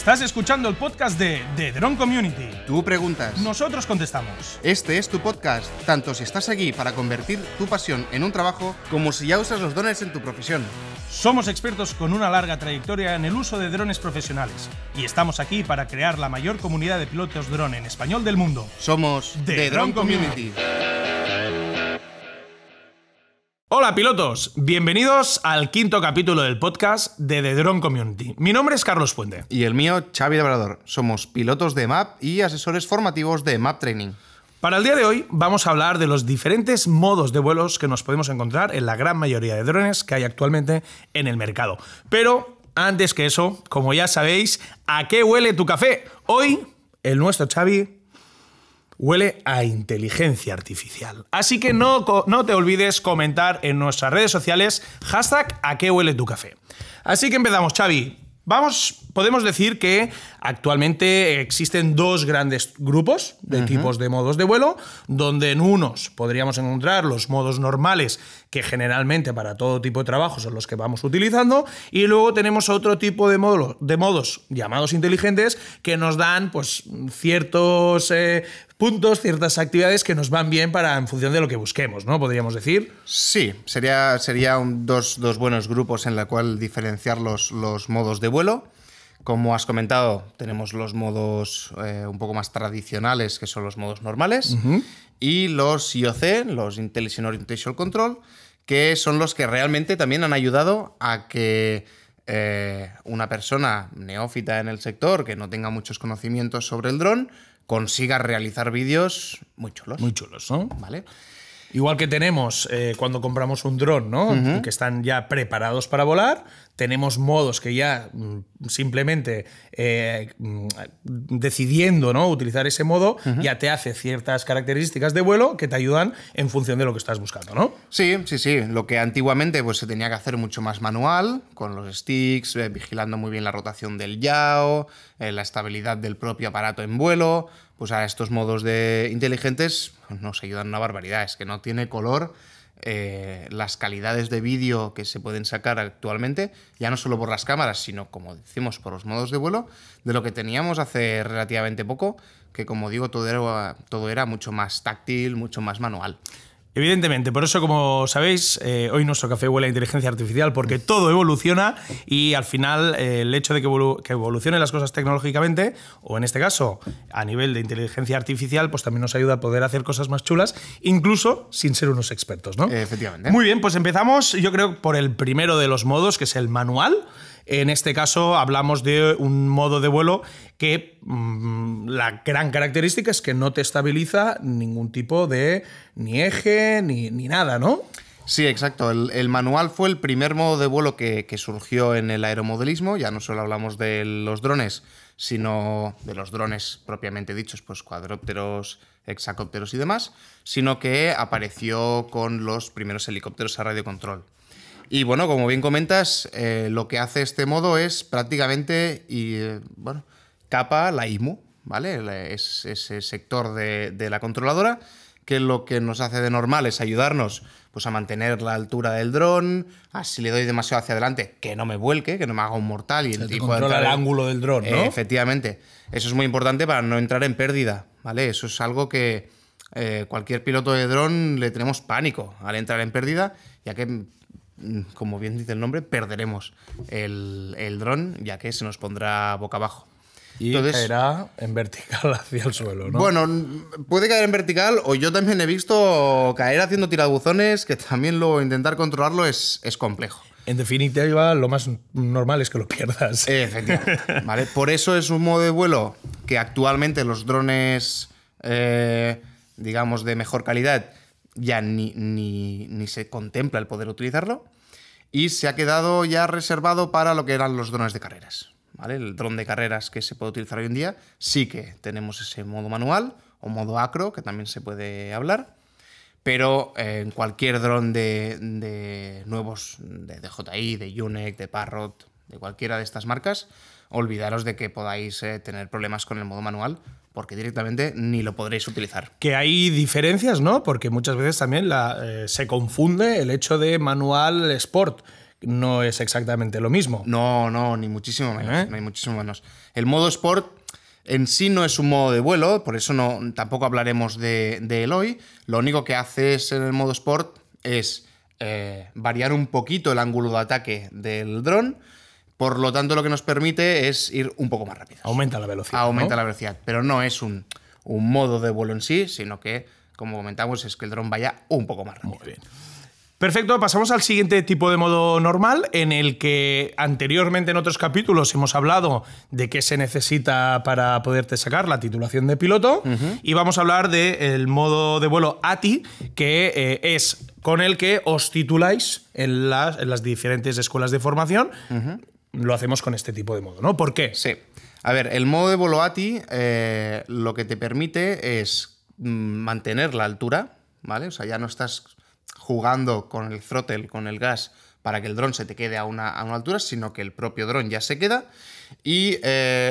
Estás escuchando el podcast de The Drone Community. Tú preguntas. Nosotros contestamos. Este es tu podcast, tanto si estás aquí para convertir tu pasión en un trabajo, como si ya usas los drones en tu profesión. Somos expertos con una larga trayectoria en el uso de drones profesionales y estamos aquí para crear la mayor comunidad de pilotos drone en español del mundo. Somos The Drone Community. Hola pilotos, bienvenidos al quinto capítulo del podcast de The Drone Community. Mi nombre es Carlos Puente. Y el mío, Xavi Labrador. Somos pilotos de MAP y asesores formativos de MAP Training. Para el día de hoy vamos a hablar de los diferentes modos de vuelos que nos podemos encontrar en la gran mayoría de drones que hay actualmente en el mercado. Pero antes que eso, como ya sabéis, ¿a qué huele tu café? Hoy, el nuestro Xavi huele a inteligencia artificial. Así que no te olvides comentar en nuestras redes sociales #a qué huele tu café. Así que empezamos, Xavi. Podemos decir que actualmente existen dos grandes grupos de tipos de modos de vuelo, donde en unos podríamos encontrar los modos normales, que generalmente para todo tipo de trabajo son los que vamos utilizando, y luego tenemos otro tipo de modos llamados inteligentes, que nos dan pues, ciertos puntos, ciertas actividades que nos van bien en función de lo que busquemos, ¿no? Podríamos decir. Sí, sería dos buenos grupos en la cual diferenciar los modos de vuelo. Como has comentado, tenemos los modos un poco más tradicionales, que son los modos normales, y los IOC, los Intelligent Orientation Control, que son los que realmente también han ayudado a que una persona neófita en el sector, que no tenga muchos conocimientos sobre el dron, consiga realizar vídeos muy chulos. Muy chulos, ¿no? Vale. Igual que tenemos cuando compramos un dron, ¿no? Que están ya preparados para volar, tenemos modos que ya simplemente decidiendo, ¿no?, utilizar ese modo, ya te hace ciertas características de vuelo que te ayudan en función de lo que estás buscando, ¿no? Sí. Lo que antiguamente pues, se tenía que hacer mucho más manual, con los sticks, vigilando muy bien la rotación del yaw, la estabilidad del propio aparato en vuelo. Pues a estos modos inteligentes nos ayudan una barbaridad. Es que no tiene color las calidades de vídeo que se pueden sacar actualmente, ya no solo por las cámaras, sino, como decimos, por los modos de vuelo, de lo que teníamos hace relativamente poco, que, como digo, todo era mucho más táctil, mucho más manual. Evidentemente, por eso, como sabéis, hoy nuestro café huele a inteligencia artificial, porque todo evoluciona y al final el hecho de que evolucionen las cosas tecnológicamente, o en este caso a nivel de inteligencia artificial, pues también nos ayuda a poder hacer cosas más chulas, incluso sin ser unos expertos, ¿no? Efectivamente. Muy bien, pues empezamos, yo creo, por el primero de los modos, que es el manual. En este caso hablamos de un modo de vuelo que la gran característica es que no te estabiliza ningún tipo de ni eje ni nada, ¿no? Sí, exacto. El manual fue el primer modo de vuelo que surgió en el aeromodelismo. Ya no solo hablamos de los drones, sino de los drones propiamente dichos, pues cuadrópteros, hexacópteros y demás, sino que apareció con los primeros helicópteros a radiocontrol. Y bueno, como bien comentas, lo que hace este modo es prácticamente, capa la IMU, ¿vale? Es ese sector de la controladora, que lo que nos hace de normal es ayudarnos pues, a mantener la altura del dron, si le doy demasiado hacia adelante, que no me vuelque, que no me haga un mortal. Y el tipo controla el ángulo del dron, ¿no? Efectivamente. Eso es muy importante para no entrar en pérdida, ¿vale? Eso es algo que cualquier piloto de dron le tenemos pánico al entrar en pérdida, ya que, como bien dice el nombre, perderemos el dron, ya que se nos pondrá boca abajo. Y caerá en vertical hacia el suelo, ¿no? Bueno, puede caer en vertical, o yo también he visto caer haciendo tirabuzones, que también intentar controlarlo es complejo. En definitiva, lo más normal es que lo pierdas. Efectivamente. ¿Vale? Por eso es un modo de vuelo que actualmente los drones, digamos, de mejor calidad, ya ni se contempla el poder utilizarlo, y se ha quedado ya reservado para lo que eran los drones de carreras, ¿vale? El dron de carreras que se puede utilizar hoy en día, sí que tenemos ese modo manual o modo acro, que también se puede hablar, pero en cualquier dron de nuevos, de DJI, de Yuneec, de Parrot, de cualquiera de estas marcas, olvidaros de que podáis tener problemas con el modo manual, porque directamente ni lo podréis utilizar. Que hay diferencias, ¿no? Porque muchas veces también se confunde el hecho de manual sport. no es exactamente lo mismo. No, ni muchísimo menos. Ni muchísimo menos. El modo Sport en sí no es un modo de vuelo, por eso tampoco hablaremos de él hoy. Lo único que haces en el modo Sport es variar un poquito el ángulo de ataque del dron. Por lo tanto, lo que nos permite es ir un poco más rápido. Aumenta la velocidad. Aumenta la velocidad, pero no es un modo de vuelo en sí, sino que, como comentamos, es que el dron vaya un poco más rápido. Muy bien. Perfecto, pasamos al siguiente tipo de modo normal, en el que anteriormente en otros capítulos hemos hablado de qué se necesita para poderte sacar la titulación de piloto, y vamos a hablar del modo de vuelo ATI, que es con el que os tituláis en las diferentes escuelas de formación. Lo hacemos con este tipo de modo, ¿no? ¿Por qué? Sí. A ver, el modo de vuelo ATI lo que te permite es mantener la altura, ¿vale? O sea, ya no estás jugando con el throttle, con el gas, para que el dron se te quede a una altura, sino que el propio dron ya se queda, y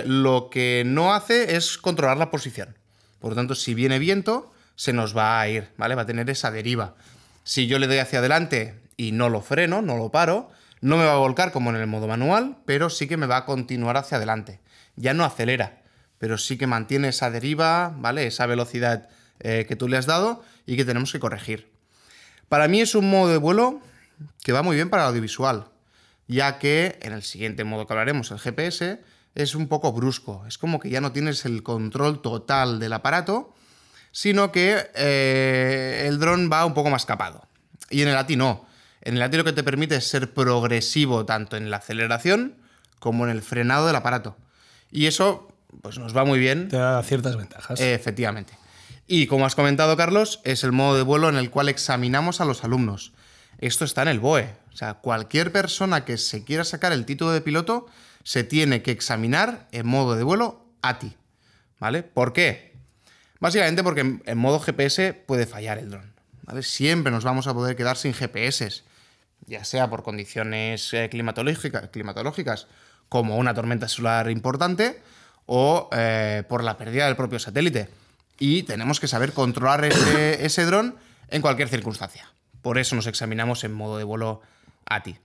lo que no hace es controlar la posición. Por lo tanto, si viene viento, se nos va a ir, ¿vale? Va a tener esa deriva. Si yo le doy hacia adelante y no lo freno, no lo paro, no me va a volcar como en el modo manual, pero sí que me va a continuar hacia adelante. Ya no acelera, pero sí que mantiene esa deriva, ¿vale? Esa velocidad que tú le has dado y que tenemos que corregir. Para mí es un modo de vuelo que va muy bien para el audiovisual, ya que en el siguiente modo que hablaremos, el GPS, es un poco brusco. Es como que ya no tienes el control total del aparato, sino que el dron va un poco más capado. Y en el ATI no. En el ATI lo que te permite es ser progresivo tanto en la aceleración como en el frenado del aparato. Y eso pues nos va muy bien. Te da ciertas ventajas. Efectivamente. Y como has comentado, Carlos, es el modo de vuelo en el cual examinamos a los alumnos. Esto está en el BOE. O sea, cualquier persona que se quiera sacar el título de piloto se tiene que examinar en modo de vuelo ATI. ¿Vale? ¿Por qué? Básicamente porque en modo GPS puede fallar el dron, ¿vale? Siempre nos vamos a poder quedar sin GPS, ya sea por condiciones climatológicas, como una tormenta solar importante, o por la pérdida del propio satélite. Y tenemos que saber controlar ese dron en cualquier circunstancia. Por eso nos examinamos en modo de vuelo ATI.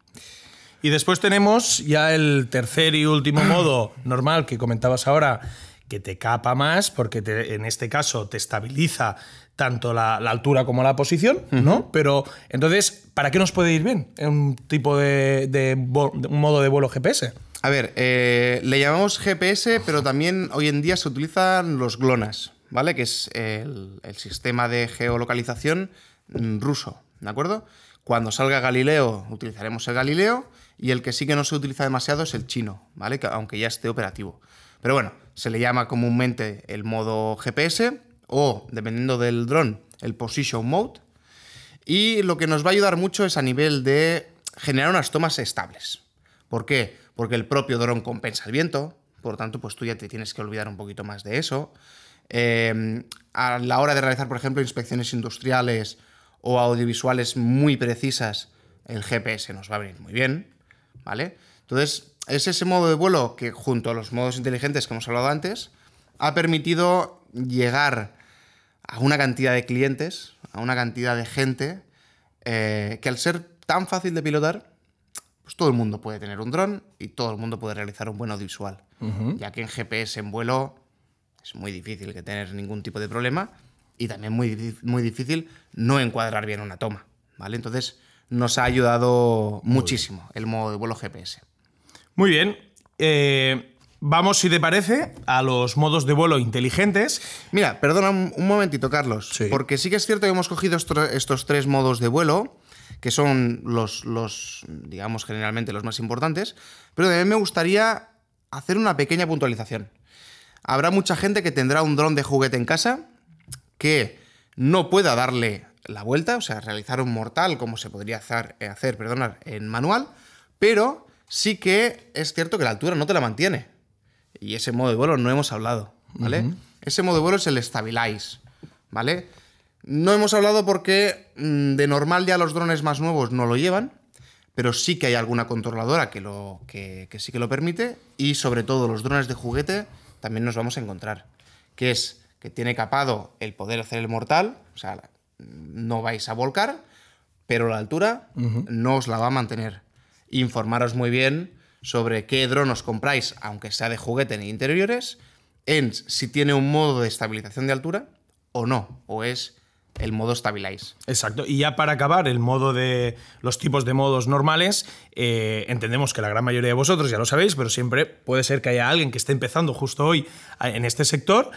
Y después tenemos ya el tercer y último modo normal que comentabas ahora, que te capa más, porque en este caso te estabiliza tanto la altura como la posición, ¿no? Pero entonces, ¿para qué nos puede ir bien un tipo de un modo de vuelo GPS? A ver, le llamamos GPS, pero también hoy en día se utilizan los GLONASS, ¿vale? Que es el sistema de geolocalización ruso, ¿de acuerdo? Cuando salga Galileo, utilizaremos el Galileo, y el que sí que no se utiliza demasiado es el chino, ¿vale? Aunque ya esté operativo. Pero bueno, se le llama comúnmente el modo GPS o, dependiendo del dron, el Position Mode. Y lo que nos va a ayudar mucho es a nivel de generar unas tomas estables. ¿Por qué? Porque el propio dron compensa el viento, por lo tanto, pues tú ya te tienes que olvidar un poquito más de eso. A la hora de realizar, por ejemplo, inspecciones industriales o audiovisuales muy precisas, el GPS nos va a venir muy bien, ¿vale? Entonces, es ese modo de vuelo que, junto a los modos inteligentes que hemos hablado antes, ha permitido llegar a una cantidad de clientes, a una cantidad de gente, que al ser tan fácil de pilotar, pues todo el mundo puede tener un dron y todo el mundo puede realizar un buen audiovisual. Ya que en GPS en vuelo es muy difícil que tener ningún tipo de problema y también muy difícil no encuadrar bien una toma, ¿vale? Entonces nos ha ayudado muchísimo el modo de vuelo GPS. Muy bien. Vamos, si te parece, a los modos de vuelo inteligentes. Mira, perdona un momentito, Carlos, Sí. porque sí que es cierto que hemos cogido estos tres modos de vuelo, que son los, digamos, generalmente los más importantes, pero también me gustaría hacer una pequeña puntualización. Habrá mucha gente que tendrá un dron de juguete en casa que no pueda darle la vuelta, o sea, realizar un mortal como se podría hacer en manual, pero sí que es cierto que la altura no te la mantiene. Y ese modo de vuelo no hemos hablado, ¿vale? Ese modo de vuelo es el Stabilize, ¿vale? No hemos hablado porque de normal ya los drones más nuevos no lo llevan, pero sí que hay alguna controladora que sí que lo permite, y sobre todo los drones de juguete también nos vamos a encontrar, que es que tiene capado el poder hacer el mortal, o sea, no vais a volcar, pero la altura no os la va a mantener. informaros muy bien sobre qué dron os compráis, aunque sea de juguete en interiores, en si tiene un modo de estabilización de altura o no, o es el modo Stabilize. Exacto. Y ya para acabar, el modo de los tipos de modos normales, entendemos que la gran mayoría de vosotros ya lo sabéis, pero siempre puede ser que haya alguien que esté empezando justo hoy en este sector.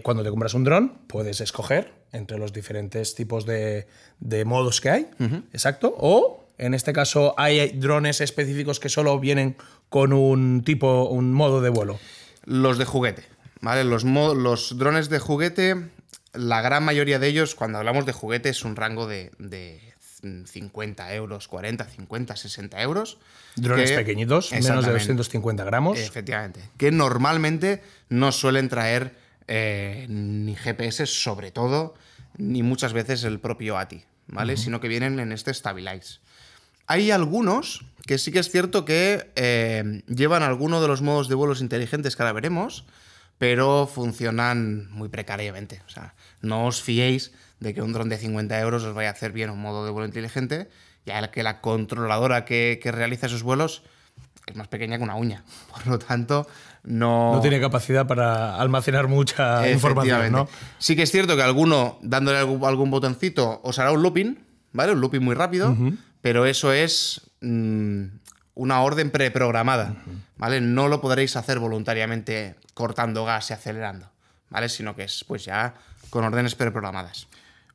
Cuando te compras un dron, puedes escoger entre los diferentes tipos de modos que hay. Exacto. O, en este caso, hay drones específicos que solo vienen con un modo de vuelo. Los de juguete, ¿vale? Los drones de juguete, la gran mayoría de ellos, cuando hablamos de juguete, es un rango de 50 euros, 40, 50, 60 euros. Drones pequeñitos, menos de 250 gramos. Efectivamente. Que normalmente no suelen traer ni GPS, sobre todo, ni muchas veces el propio ATI, ¿vale? Sino que vienen en este Stabilize. Hay algunos que sí que es cierto que llevan alguno de los modos de vuelos inteligentes que ahora veremos, pero funcionan muy precariamente. O sea, no os fiéis de que un dron de 50 euros os vaya a hacer bien un modo de vuelo inteligente, ya que la controladora que realiza esos vuelos es más pequeña que una uña. Por lo tanto, no tiene capacidad para almacenar mucha información, ¿no? Sí que es cierto que alguno, dándole algún botoncito, os hará un looping, ¿vale? Un looping muy rápido, pero eso es una orden preprogramada, ¿vale? No lo podréis hacer voluntariamente cortando gas y acelerando, ¿vale? Sino que es pues ya con órdenes preprogramadas.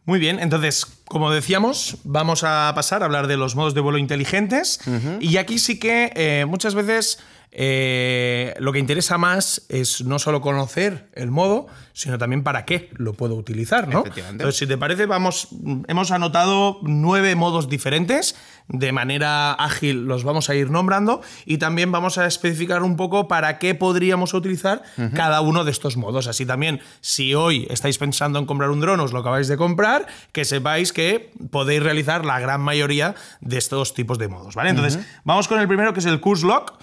Muy bien, entonces, como decíamos, vamos a pasar a hablar de los modos de vuelo inteligentes. Y aquí sí que muchas veces lo que interesa más es no solo conocer el modo, sino también para qué lo puedo utilizar, ¿no? Entonces, si te parece, hemos anotado 9 modos diferentes. De manera ágil los vamos a ir nombrando y también vamos a especificar un poco para qué podríamos utilizar cada uno de estos modos. Así también, si hoy estáis pensando en comprar un dron, os lo acabáis de comprar, que sepáis que podéis realizar la gran mayoría de estos tipos de modos, ¿vale? Entonces, vamos con el primero, que es el Curse Lock.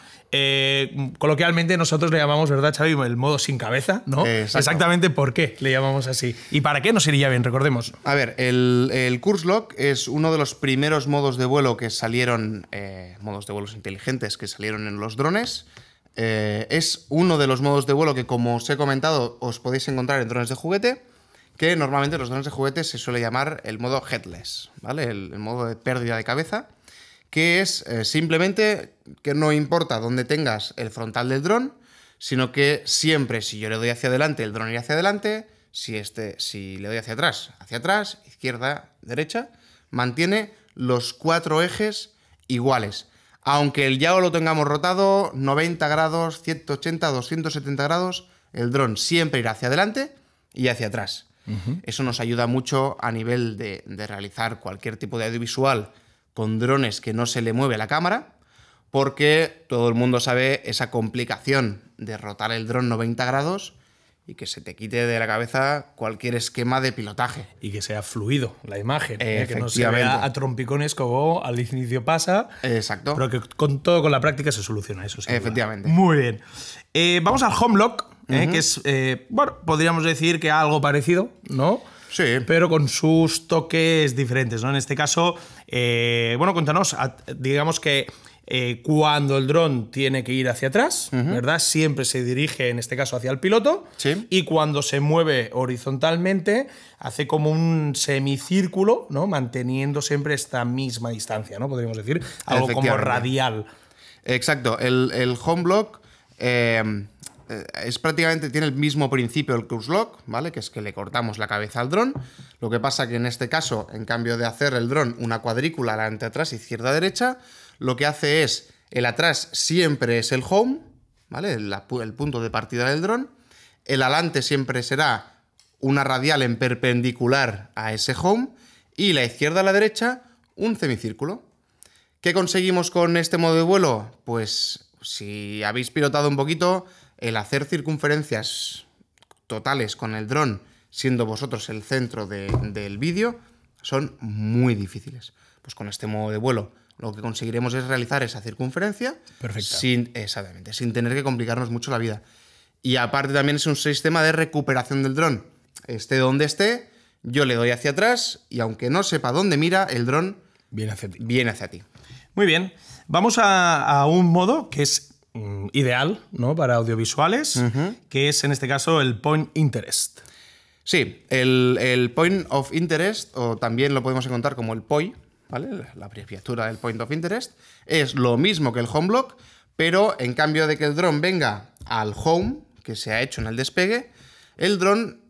Coloquialmente nosotros le llamamos, ¿verdad, Xavi? El modo sin cabeza, ¿no? Exactamente por qué le llamamos así. ¿Y para qué nos iría bien? Recordemos. A ver, el Curse Lock es uno de los primeros modos de vuelo que salieron, modos de vuelos inteligentes que salieron en los drones. Es uno de los modos de vuelo que, como os he comentado, os podéis encontrar en drones de juguete, que normalmente los drones de juguete se suele llamar el modo headless, ¿vale? El modo de pérdida de cabeza, que es simplemente que no importa dónde tengas el frontal del dron, sino que siempre, si yo le doy hacia adelante, el dron irá hacia adelante, si le doy hacia atrás, izquierda, derecha, mantiene los 4 ejes iguales. Aunque el yaw lo tengamos rotado 90 grados, 180, 270 grados, el dron siempre irá hacia adelante y hacia atrás. Eso nos ayuda mucho a nivel de realizar cualquier tipo de audiovisual con drones que no se le mueve la cámara, porque todo el mundo sabe esa complicación de rotar el dron 90 grados y que se te quite de la cabeza cualquier esquema de pilotaje. Y que sea fluido la imagen, que no se vea a trompicones como al inicio pasa. Exacto. Pero que con la práctica se soluciona eso. Efectivamente. Muy bien. Vamos al Home Lock, que es, bueno, podríamos decir que algo parecido, ¿no? Sí. Pero con sus toques diferentes, ¿no? En este caso, bueno, cuéntanos, digamos que cuando el dron tiene que ir hacia atrás, ¿verdad? Siempre se dirige, en este caso, hacia el piloto. Sí. Y cuando se mueve horizontalmente, hace como un semicírculo, ¿no? Manteniendo siempre esta misma distancia, ¿no? Podríamos decir, algo como radial. Exacto. El Home Lock es prácticamente, tiene el mismo principio el Curse Lock, ¿vale? Que es que le cortamos la cabeza al dron. Lo que pasa que en este caso, en cambio de hacer el dron una cuadrícula adelante, atrás, izquierda, derecha, lo que hace es, el atrás siempre es el home, ¿vale? El punto de partida del dron. El adelante siempre será una radial en perpendicular a ese home. Y la izquierda a la derecha, un semicírculo. ¿Qué conseguimos con este modo de vuelo? Pues si habéis pilotado un poquito, el hacer circunferencias totales con el dron, siendo vosotros el centro del vídeo, son muy difíciles. Pues con este modo de vuelo lo que conseguiremos es realizar esa circunferencia sin tener que complicarnos mucho la vida. Y aparte también es un sistema de recuperación del dron. Esté donde esté, yo le doy hacia atrás y aunque no sepa dónde mira, el dron viene hacia ti. Viene hacia ti. Muy bien. Vamos a un modo que es ideal, ¿no?, para audiovisuales, que es en este caso el Point Interest. Sí, el Point of Interest, o también lo podemos encontrar como el POI, ¿vale? La abreviatura del Point of Interest, es lo mismo que el Home Block, pero en cambio de que el dron venga al home, que se ha hecho en el despegue, el dron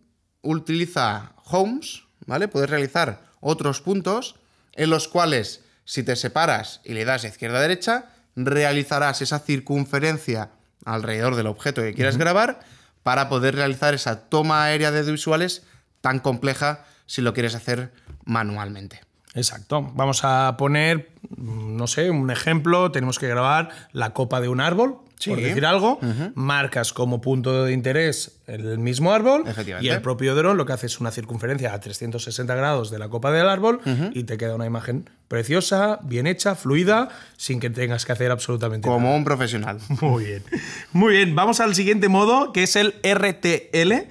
utiliza homes, ¿vale? Puedes realizar otros puntos en los cuales, si te separas y le das de izquierda a derecha, realizarás esa circunferencia alrededor del objeto que quieras grabar para poder realizar esa toma aérea de visuales tan compleja si lo quieres hacer manualmente. Exacto. Vamos a poner, no sé, un ejemplo. Tenemos que grabar la copa de un árbol, por decir algo. Marcas como punto de interés el mismo árbol y el propio dron lo que hace es una circunferencia a 360 grados de la copa del árbol y te queda una imagen preciosa, bien hecha, fluida, sin que tengas que hacer absolutamente nada. Como un profesional. Muy bien. Muy bien. Vamos al siguiente modo, que es el RTL,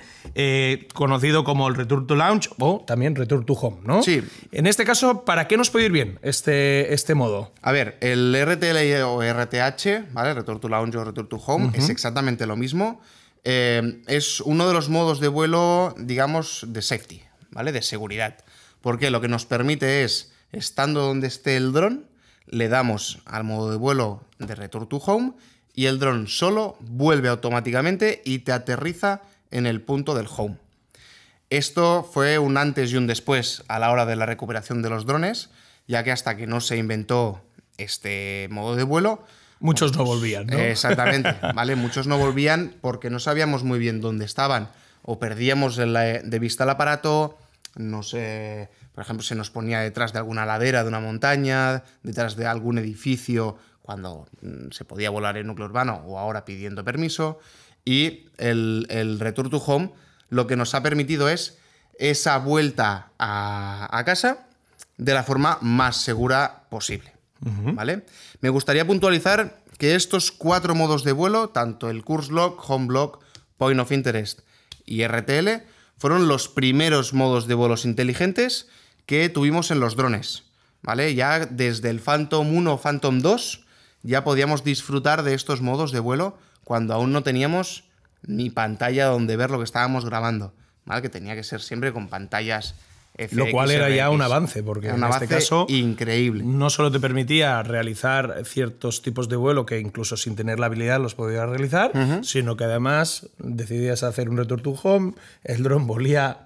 conocido como el Return to Launch o también Return to Home, ¿no? Sí. En este caso, ¿para qué nos puede ir bien este modo? A ver, el RTL o RTH, ¿vale? Return to Launch o Return to Home, es exactamente lo mismo. Es uno de los modos de vuelo, digamos, de safety, ¿vale? De seguridad. Porque lo que nos permite es, estando donde esté el dron, le damos al modo de vuelo de Return to Home y el dron solo vuelve automáticamente y te aterriza en el punto del home. Esto fue un antes y un después a la hora de la recuperación de los drones, ya que hasta que no se inventó este modo de vuelo, muchos no volvían, ¿no? Exactamente, ¿vale? Muchos no volvían porque no sabíamos muy bien dónde estaban o perdíamos de vista el aparato, no sé, por ejemplo, se nos ponía detrás de alguna ladera de una montaña, detrás de algún edificio cuando se podía volar en núcleo urbano o ahora pidiendo permiso. Y el Return to Home lo que nos ha permitido es esa vuelta a casa de la forma más segura posible, ¿vale? Me gustaría puntualizar que estos 4 modos de vuelo, tanto el Course Lock, Home Block, Point of Interest y RTL, fueron los primeros modos de vuelos inteligentes que tuvimos en los drones, ¿vale? Ya desde el Phantom 1 o Phantom 2 ya podíamos disfrutar de estos modos de vuelo cuando aún no teníamos ni pantalla donde ver lo que estábamos grabando, ¿vale? Que tenía que ser siempre con pantallas FX, lo cual era ya RX. un avance, porque Era un en este caso increíble. No solo te permitía realizar ciertos tipos de vuelo que incluso sin tener la habilidad los podías realizar, sino que además decidías hacer un return to home, el dron volvía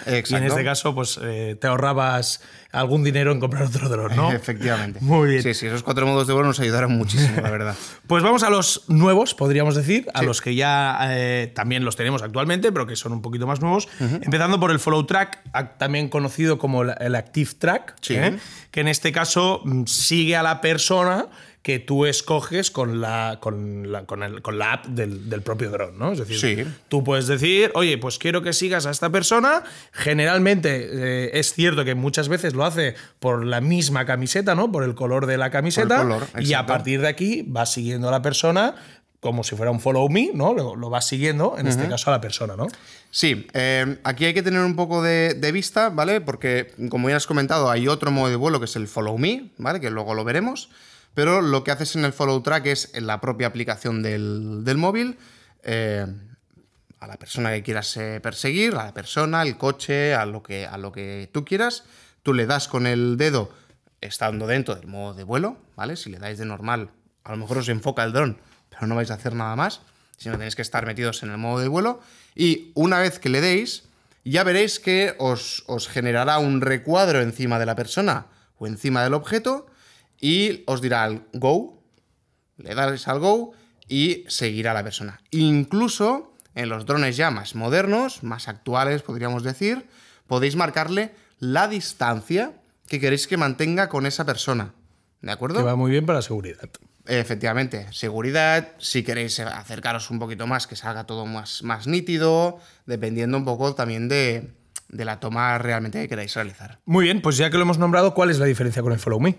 Exacto. y en este caso pues te ahorrabas algún dinero en comprar otro dron, ¿no? Efectivamente. Muy bien. Sí, esos 4 modos de vuelo nos ayudaron muchísimo, la verdad. Pues vamos a los nuevos, podríamos decir, a los que ya también los tenemos actualmente, pero que son un poquito más nuevos. Empezando por el Follow Track, también conocido como el Active Track, que en este caso sigue a la persona que tú escoges con la app del propio dron, ¿no? Es decir, tú puedes decir, oye, pues quiero que sigas a esta persona. Generalmente es cierto que muchas veces lo hace por la misma camiseta, ¿no? Por el color de la camiseta. Por el color, y a partir de aquí vas siguiendo a la persona como si fuera un follow me, ¿no? Lo vas siguiendo, en este caso a la persona, ¿no? Sí, aquí hay que tener un poco de vista, ¿vale? Porque, como ya has comentado, hay otro modo de vuelo que es el follow me, ¿vale? Que luego lo veremos. Pero lo que haces en el follow track es en la propia aplicación del móvil, a la persona que quieras perseguir, a la persona, el coche, a lo que tú quieras, tú le das con el dedo estando dentro del modo de vuelo, ¿vale? Si le dais de normal, a lo mejor os enfoca el dron, pero no vais a hacer nada más, sino tenéis que estar metidos en el modo de vuelo. Y una vez que le deis, ya veréis que os generará un recuadro encima de la persona o encima del objeto y os dirá al go, le dais al go y seguirá la persona. Incluso en los drones ya más modernos, más actuales podríamos decir, podéis marcarle la distancia que queréis que mantenga con esa persona, ¿de acuerdo? Que va muy bien para la seguridad. Efectivamente, seguridad, si queréis acercaros un poquito más, que salga todo más nítido, dependiendo un poco también de la toma realmente que queráis realizar. Muy bien, pues ya que lo hemos nombrado, ¿cuál es la diferencia con el Follow Me?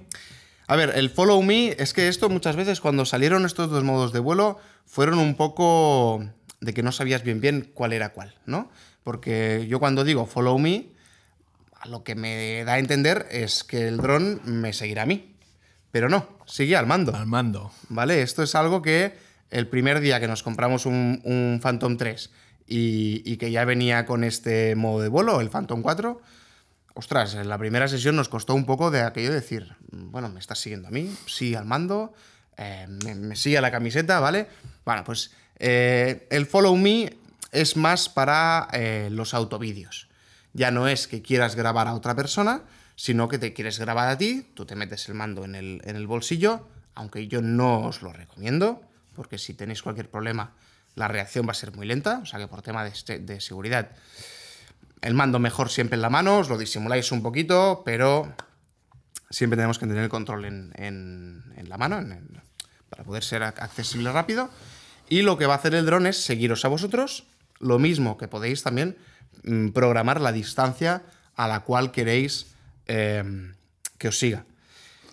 A ver, el Follow Me, es que esto muchas veces cuando salieron estos dos modos de vuelo fueron un poco de que no sabías bien cuál era cuál, ¿no? Porque yo cuando digo Follow Me, lo que me da a entender es que el dron me seguirá a mí. Pero no, sigue al mando. Al mando. ¿Vale? Esto es algo que el primer día que nos compramos un Phantom 3 y que ya venía con este modo de vuelo, el Phantom 4, ostras, en la primera sesión nos costó un poco de aquello de decir, bueno, ¿me estás siguiendo a mí? Sí, al mando, me sigue a la camiseta, ¿vale? Bueno, pues el Follow Me es más para los autovídeos. Ya no es que quieras grabar a otra persona, sino que te quieres grabar a ti, tú te metes el mando en el bolsillo, aunque yo no os lo recomiendo, porque si tenéis cualquier problema, la reacción va a ser muy lenta, o sea que por tema de seguridad, el mando mejor siempre en la mano, os lo disimuláis un poquito, pero siempre tenemos que tener el control en la mano para poder ser accesible rápido. Y lo que va a hacer el dron es seguiros a vosotros, lo mismo que podéis también programar la distancia a la cual queréis que os siga.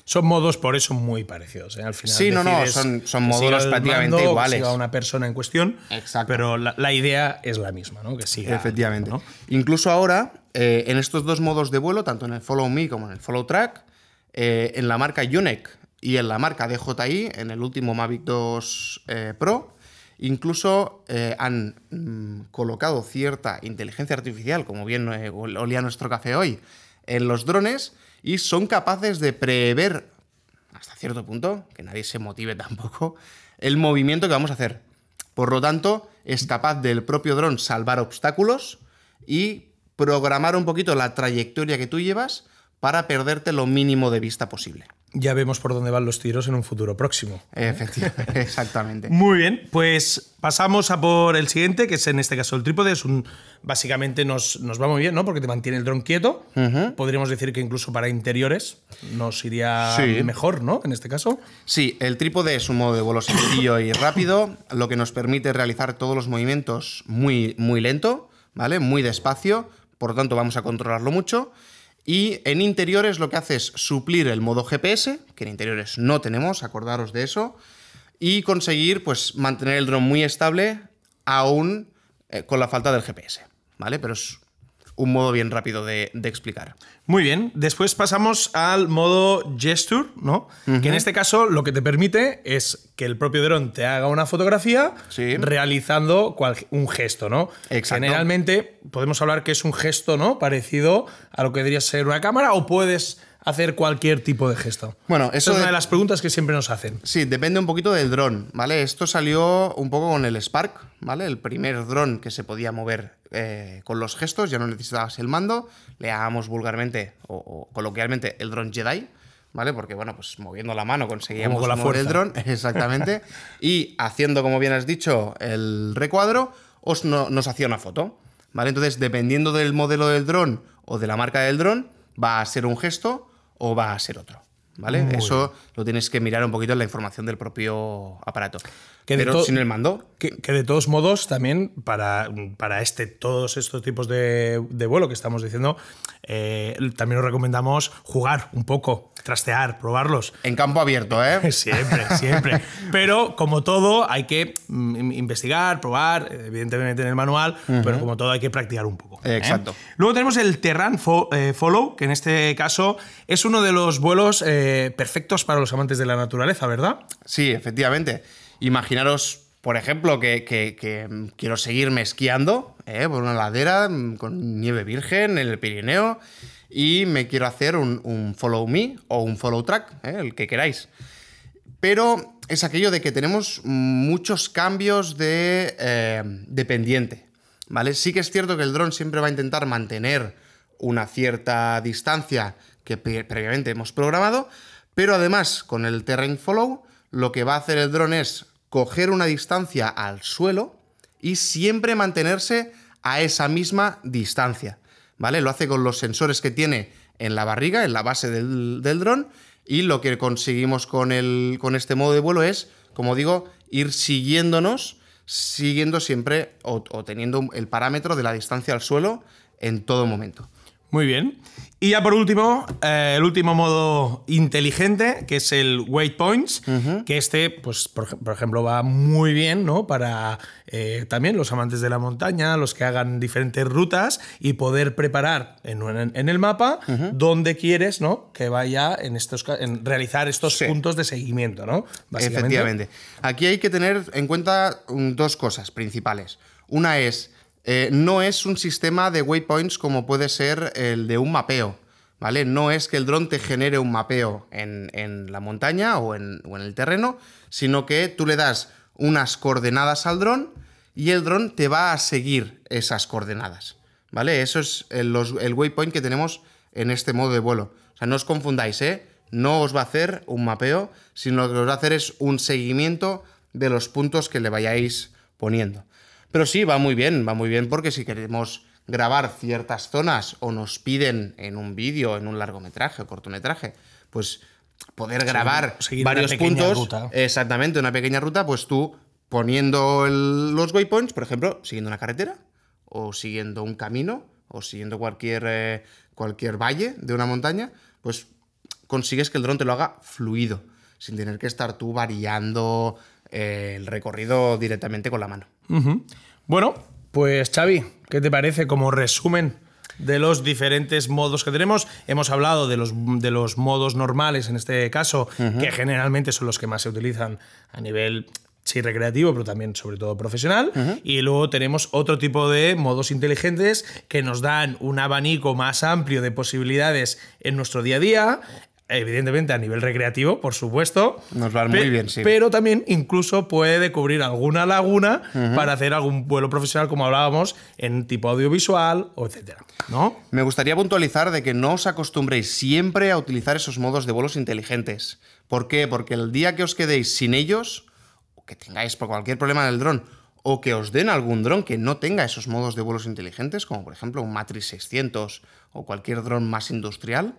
Son modos, por eso, muy parecidos. Al final sí, son módulos prácticamente mando, iguales. Que siga una persona en cuestión. Exacto. Pero la idea es la misma, ¿no? Que siga. Efectivamente. ¿no? Incluso ahora, en estos dos modos de vuelo, tanto en el Follow Me como en el Follow Track, en la marca Yonex y en la marca DJI, en el último Mavic 2 Pro, incluso han colocado cierta inteligencia artificial, como bien olía nuestro café hoy, en los drones, y son capaces de prever, hasta cierto punto, que nadie se motive tampoco, el movimiento que vamos a hacer. Por lo tanto, es capaz del propio dron salvar obstáculos y programar un poquito la trayectoria que tú llevas para perderte lo mínimo de vista posible. Ya vemos por dónde van los tiros en un futuro próximo. Efectivamente, exactamente. Muy bien, pues pasamos a por el siguiente, que es en este caso el trípode. Básicamente nos va muy bien, ¿no? Porque te mantiene el dron quieto. Podríamos decir que incluso para interiores nos iría mejor, ¿no? En este caso. Sí, el trípode es un modo de vuelo sencillo y rápido, lo que nos permite realizar todos los movimientos muy, muy lento, ¿vale? Muy despacio, por lo tanto vamos a controlarlo mucho. Y en interiores lo que hace es suplir el modo GPS, que en interiores no tenemos, acordaros de eso, y conseguir pues mantener el dron muy estable aún con la falta del GPS, ¿vale? Pero es un modo bien rápido de explicar. Muy bien, después pasamos al modo Gesture, ¿no? Que en este caso lo que te permite es que el propio dron te haga una fotografía realizando un gesto, ¿no? Exacto. Generalmente podemos hablar que es un gesto, ¿no? Parecido a lo que debería ser una cámara, o puedes hacer cualquier tipo de gesto. Bueno, eso es una de las preguntas que siempre nos hacen. Sí, depende un poquito del dron, ¿vale? Esto salió un poco con el Spark, ¿vale? El primer dron que se podía mover con los gestos, ya no necesitabas el mando, le llamamos vulgarmente o coloquialmente el dron Jedi, ¿vale? Porque, bueno, pues moviendo la mano conseguíamos con la mover el fuerza. dron, exactamente, y haciendo, como bien has dicho, el recuadro, nos hacía una foto, ¿vale? Entonces, dependiendo del modelo del dron o de la marca del dron, va a ser un gesto o va a ser otro, ¿vale? Eso lo tienes que mirar un poquito en la información del propio aparato. Pero sin el mando. Que de todos modos, también para todos estos tipos de vuelo que estamos diciendo, también os recomendamos jugar un poco, trastear, probarlos. En campo abierto, ¿eh? Siempre, siempre. Pero como todo, hay que investigar, probar, evidentemente en el manual, pero como todo hay que practicar un poco. Exacto. Luego tenemos el Terran Follow, que en este caso es uno de los vuelos perfectos para los amantes de la naturaleza, ¿verdad? Sí, efectivamente. Imaginaros, por ejemplo, que quiero seguirme esquiando por una ladera con nieve virgen en el Pirineo y me quiero hacer un Follow Me o un Follow Track, el que queráis. Pero es aquello de que tenemos muchos cambios de pendiente, ¿vale? Sí que es cierto que el dron siempre va a intentar mantener una cierta distancia que previamente hemos programado, pero además con el Terrain Follow lo que va a hacer el dron es coger una distancia al suelo y siempre mantenerse a esa misma distancia, ¿vale? Lo hace con los sensores que tiene en la barriga, en la base del dron, y lo que conseguimos con este modo de vuelo es, como digo, ir siguiendo siempre o teniendo el parámetro de la distancia al suelo en todo momento. Muy bien. Y ya por último, el último modo inteligente, que es el Waypoints, que pues, por ejemplo, va muy bien, ¿no? Para también los amantes de la montaña, los que hagan diferentes rutas y poder preparar en el mapa dónde quieres, ¿no? Que vaya en realizar estos puntos de seguimiento, ¿no? Efectivamente. Aquí hay que tener en cuenta dos cosas principales. Una es... no es un sistema de waypoints como puede ser el de un mapeo, ¿vale? No es que el dron te genere un mapeo en la montaña o en el terreno, sino que tú le das unas coordenadas al dron y el dron te va a seguir esas coordenadas, ¿vale? Eso es el waypoint que tenemos en este modo de vuelo. O sea, no os confundáis, ¿eh? No os va a hacer un mapeo, sino lo que os va a hacer es un seguimiento de los puntos que le vayáis poniendo. Pero sí, va muy bien porque si queremos grabar ciertas zonas o nos piden en un vídeo, en un largometraje o cortometraje, pues poder grabar varios puntos, ruta. Exactamente, una pequeña ruta, pues tú poniendo los waypoints, por ejemplo, siguiendo una carretera o siguiendo un camino o siguiendo cualquier valle de una montaña, pues consigues que el dron te lo haga fluido, sin tener que estar tú variando el recorrido directamente con la mano. Bueno, pues Xavi, ¿qué te parece como resumen de los diferentes modos que tenemos? Hemos hablado de los modos normales, en este caso, que generalmente son los que más se utilizan a nivel recreativo, pero también sobre todo profesional. Y luego tenemos otro tipo de modos inteligentes que nos dan un abanico más amplio de posibilidades en nuestro día a día. Evidentemente a nivel recreativo, por supuesto. Nos va muy bien, sí. Pero también incluso puede cubrir alguna laguna para hacer algún vuelo profesional, como hablábamos, en tipo audiovisual o etcétera, ¿no? Me gustaría puntualizar de que no os acostumbréis siempre a utilizar esos modos de vuelos inteligentes. ¿Por qué? Porque el día que os quedéis sin ellos, o que tengáis por cualquier problema en el dron, o que os den algún dron que no tenga esos modos de vuelos inteligentes, como por ejemplo un Matrix 600 o cualquier dron más industrial,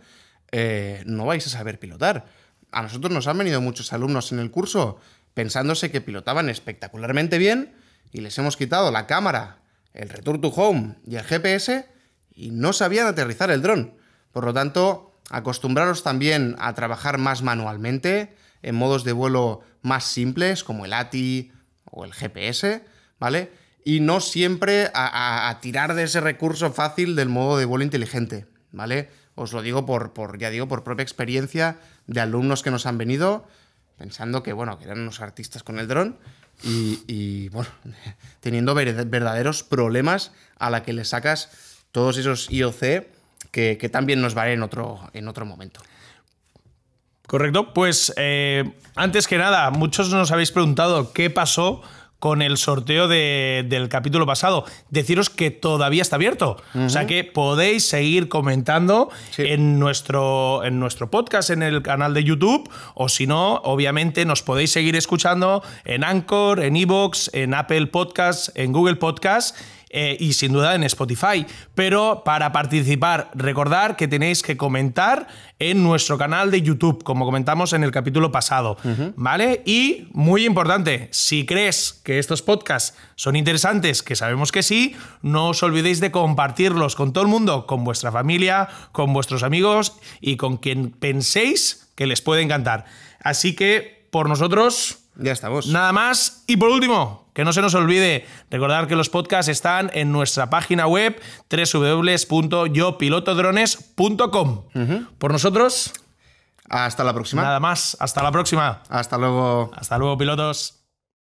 no vais a saber pilotar. A nosotros nos han venido muchos alumnos en el curso pensándose que pilotaban espectacularmente bien y les hemos quitado la cámara, el Return to Home y el GPS y no sabían aterrizar el dron. Por lo tanto, acostumbraros también a trabajar más manualmente, en modos de vuelo más simples como el ATI o el GPS, ¿vale? Y no siempre a tirar de ese recurso fácil del modo de vuelo inteligente, ¿vale? Os lo digo por propia experiencia de alumnos que nos han venido pensando que, bueno, que eran unos artistas con el dron y bueno, teniendo verdaderos problemas a la que le sacas todos esos IOC que también nos vale en otro momento. Correcto. Pues antes que nada, muchos nos habéis preguntado qué pasó con el sorteo del capítulo pasado. Deciros que todavía está abierto. O sea que podéis seguir comentando en nuestro podcast, en el canal de YouTube, o si no, obviamente nos podéis seguir escuchando en Anchor, en iVoox, en Apple Podcasts, en Google Podcasts, y sin duda en Spotify. Pero para participar, recordad que tenéis que comentar en nuestro canal de YouTube, como comentamos en el capítulo pasado, ¿vale? Y, muy importante, si crees que estos podcasts son interesantes, que sabemos que sí, no os olvidéis de compartirlos con todo el mundo, con vuestra familia, con vuestros amigos y con quien penséis que les puede encantar. Así que, por nosotros... Ya estamos. Nada más. Y por último, que no se nos olvide, recordar que los podcasts están en nuestra página web www.yopilotodrones.com. Por nosotros... Hasta la próxima. Nada más. Hasta la próxima. Hasta luego. Hasta luego, pilotos.